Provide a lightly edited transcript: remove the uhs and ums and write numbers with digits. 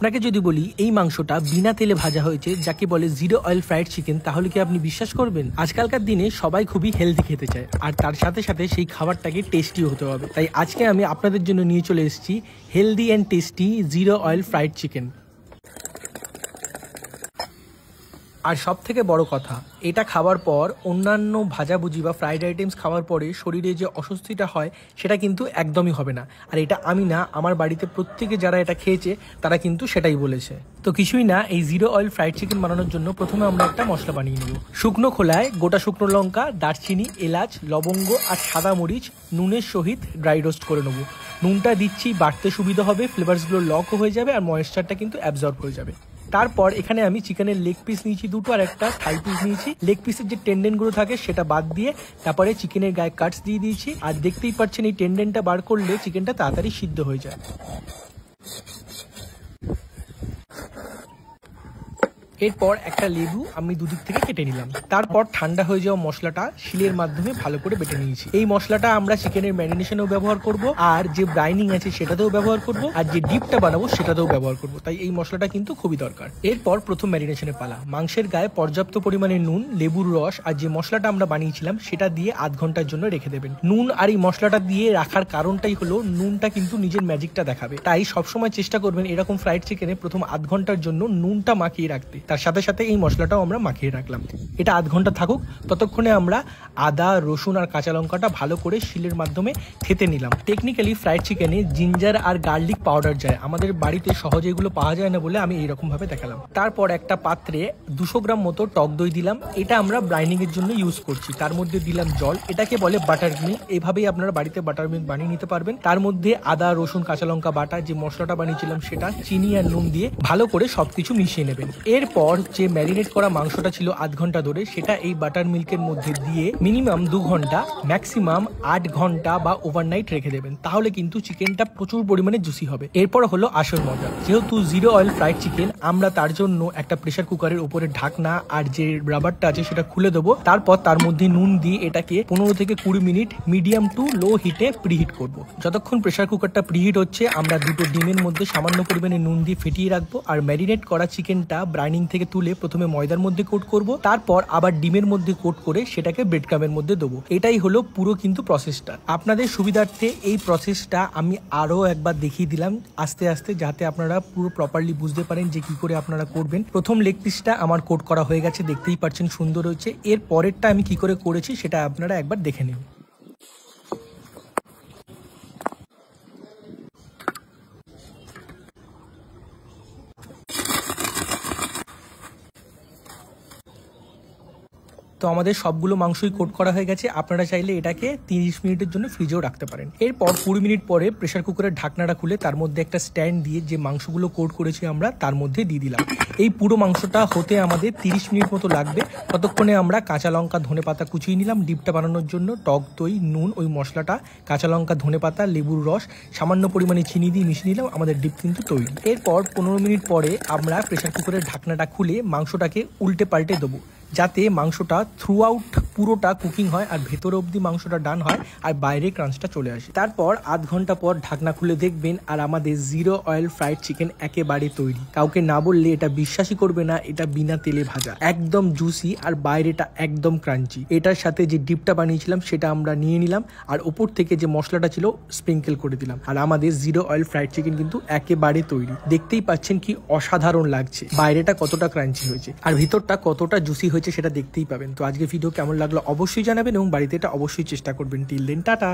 আপনাকে যদি বলি এই মাংসটা বিনা তেলে ভাজা হয়েছে, যাকে বলে জিরো অয়েল ফ্রাইড চিকেন, তাহলে কি আপনি বিশ্বাস করবেন? আজকালকার দিনে সবাই খুবই হেলদি খেতে চায়, আর তার সাথে সাথে সেই খাবারটাকে টেস্টি হতে হবে। তাই আজকে আমি আপনাদের জন্য নিয়ে চলে এসেছি healthy and tasty zero oil fried chicken. আর সব থেকে বড় কথা, এটা খাওয়ার পর অন্যান্য ভাজাভুজি বা ফ্রাইড আইটেমস খাওয়ার পরে শরীরে যে অস্বস্তিটা হয় সেটা কিন্তু একদমই হবে না। আর এটা আমি না, আমার বাড়িতে প্রত্যেকে যারা এটা খেয়েছে তারা কিন্তু সেটাই বলেছে। তো কিছুই না, এই জিরো অয়েল ফ্রাইড চিকেন বানানোর জন্য প্রথমে আমরা একটা মশলা বানিয়ে নেব। শুকনো খোলায় গোটা শুকনো লঙ্কা, দারচিনি, এলাচ, লবঙ্গ আর সাদা মরিচ নুনের সহিত ড্রাই রোস্ট করে নেব। নুনটা দিচ্ছি বাড়তে সুবিধা হবে, ফ্লেভারসগুলো লকও হয়ে যাবে আর ময়েশ্চারটা কিন্তু অ্যাবজর্ব হয়ে যাবে। তারপর এখানে আমি চিকেনের লেগ পিস নিয়েছি দুটো, আর একটা থাই পিস নিয়েছি। লেগ পিসের যে টেন্ডেনগুলো থাকে সেটা বাদ দিয়ে তারপরে চিকেনের গায়ে কাটস দিয়ে দিয়েছি। আর দেখতেই পাচ্ছেন এই টেন্ডেনটা বার করলে চিকেনটা তাড়াতাড়ি সিদ্ধ হয়ে যায়। এরপর একটা লেবু আমি দুদিক থেকে কেটে নিলাম। তারপর ঠান্ডা হয়ে যাওয়া মশলাটা শিলের মাধ্যমে ভালো করে বেটে নিয়েছি। এই মশলাটা আমরা চিকেনের ম্যারিনেশনেও ব্যবহার করব, আর যে ব্রাইনিং আছে সেটাতেও ব্যবহার করব, আর যে ডিপটা বানাবো সেটাতেও ব্যবহার করব। তাই এই মশলাটা কিন্তু খুবই দরকার। এরপর প্রথম ম্যারিনেশনের পালা। মাংসের গায়ে পর্যাপ্ত পরিমাণে নুন, লেবুর রস আর যে মশলাটা আমরা বানিয়েছিলাম সেটা দিয়ে আধ ঘন্টার জন্য রেখে দেবেন। নুন আর এই মশলাটা দিয়ে রাখার কারণটাই হলো নুনটা কিন্তু নিজের ম্যাজিকটা দেখাবে। তাই সবসময় চেষ্টা করবেন এরকম ফ্রাইড চিকেনে প্রথম আধ ঘন্টার জন্য নুনটা মাখিয়ে রাখতে। তার সাথে সাথে এই মশলাটাও আমরা মাখিয়ে রাখলাম। এটা আধ ঘন্টা থাকুক, ততক্ষণে আমরা আদা, রসুন আর কাঁচা লঙ্কাটা ভালো করে শিলের মাধ্যমে থেতে নিলাম। টেকনিক্যালি ফ্রাইড চিকেনে জিঞ্জার আর গার্লিক পাউডার যায়, আমাদের বাড়িতে সহজে এগুলো পাওয়া যায় না বলে আমি এইরকম ভাবে দেখালাম। তারপর একটা পাত্রে 200 গ্রাম মতো টক দই দিলাম। এটা আমরা ব্রাইনিং এর জন্য ইউজ করছি। তার মধ্যে দিলাম জল, এটাকে বলে বাটার মিল্ক। এইভাবেই আপনারা বাড়িতে বাটার মিল্ক বানিয়ে নিতে পারবেন। তার মধ্যে আদা, রসুন, কাঁচা লঙ্কা বাটা, যে মশলাটা বানিয়েছিলাম সেটা, চিনি আর নুন দিয়ে ভালো করে সবকিছু মিশিয়ে নেবেন। এরপর যে ম্যারিনেট করা মাংসটা ছিল আধ ঘন্টা ধরে, সেটা এই বাটার মিল্কের মধ্যে দিয়ে মিনিমাম 2 ঘন্টা, ম্যাক্সিমাম 8 ঘন্টা বা ওভারনাইট রেখে দেবেন। তাহলে কিন্তু চিকেনটা প্রচুর পরিমাণে জুসি হবে। এরপর হলো আসল মজা। যেহেতু জিরো অয়েল ফ্রাইড চিকেন, আমরা তার জন্য একটা প্রেসার কুকারের উপরে ঢাকনা আর যে রাবারটা আছে সেটা খুলে দেবো। তারপর তার মধ্যে নুন দিয়ে এটাকে 15 থেকে 20 মিনিট মিডিয়াম টু লো হিটে প্রিহিট করব। যতক্ষণ প্রেসার কুকারটা প্রিহিট হচ্ছে, আমরা দুটো ডিমের মধ্যে সামান্য পরিমাণে নুন দিয়ে ফেটিয়ে রাখবো। আর ম্যারিনেট করা চিকেনটা ব্রাইনিং থেকে তুলে প্রথমে ময়দার মধ্যে কোট করব, তারপর আবার ডিমের মধ্যে কোট করে সেটাকে ব্রেড ক্রামের মধ্যে দেবো। এটাই হলো পুরো কিন্তু প্রসেসটা। আপনাদের সুবিধার্থে এই প্রসেসটা আমি আরো একবার দেখিয়ে দিলাম আস্তে আস্তে, যাতে আপনারা পুরো প্রপারলি বুঝতে পারেন যে কি করে আপনারা করবেন। প্রথম লেগ পিসটা আমার কোট করা হয়ে গেছে, দেখতেই পাচ্ছেন সুন্দর হয়েছে। এর পরেরটা আমি কি করে করেছি সেটা আপনারা একবার দেখে নিন। তো আমাদের সবগুলো মাংসই কোট করা হয়ে গেছে। আপনারা চাইলে এটাকে 30 মিনিটের জন্য ফ্রিজেও রাখতে পারেন। এরপর 20 মিনিট পরে প্রেসার কুকারের ঢাকনাটা খুলে তার মধ্যে একটা স্ট্যান্ড দিয়ে যে মাংসগুলো কোট করেছি আমরা তার মধ্যে দিয়ে দিলাম। এই পুরো মাংসটা হতে আমাদের 30 মিনিট মতো লাগবে। ততক্ষণে আমরা কাঁচা লঙ্কা, ধনে পাতা কুচিয়ে নিলাম ডিপটা বানানোর জন্য। টক দই, নুন, ওই মশলাটা, কাঁচা লঙ্কা, ধনে পাতা, লেবুর রস, সামান্য পরিমাণে চিনি দিয়ে মিশিয়ে নিলাম। আমাদের ডিপ কিন্তু তৈরি। এরপর 15 মিনিট পরে আমরা প্রেসার কুকারের ঢাকনাটা খুলে মাংসটাকে উল্টে পাল্টে দেবো, যাতে মাংসটা থ্রু আউট পুরোটা কুকিং হয় আর ভেতরে অবধি মাংসটা ডান হয় আর বাইরে ক্রাঞ্চটা চলে আসে। তারপর আধ ঘন্টা পর ঢাকনা খুলে দেখবেন আর আমাদের জিরো অয়েল ফ্রাইড চিকেন একেবারে তৈরি। কাউকে না বললে এটা বিশ্বাসই করবে না, এটা বিনা তেলে ভাজা, একদম জুসি আর বাইরেটা একদম ক্রাঞ্চি। এটার সাথে যে ডিপটা বানিয়েছিলাম সেটা আমরা নিয়ে নিলাম, আর ওপর থেকে যে মশলাটা ছিল স্প্রিঙ্কেল করে দিলাম। আর আমাদের জিরো অয়েল ফ্রাইড চিকেন কিন্তু একেবারে তৈরি। দেখতেই পাচ্ছেন কি অসাধারণ লাগছে, বাইরেটা কতটা ক্রাঞ্চি হয়েছে আর ভিতরটা কতটা জুসি হয়েছে সেটা দেখতেই পাবেন। তো আজকে ভিডিও কেমন লাগলো অবশ্যই জানাবেন এবং বাড়িতে এটা অবশ্যই চেষ্টা করবেন। Till then, tata.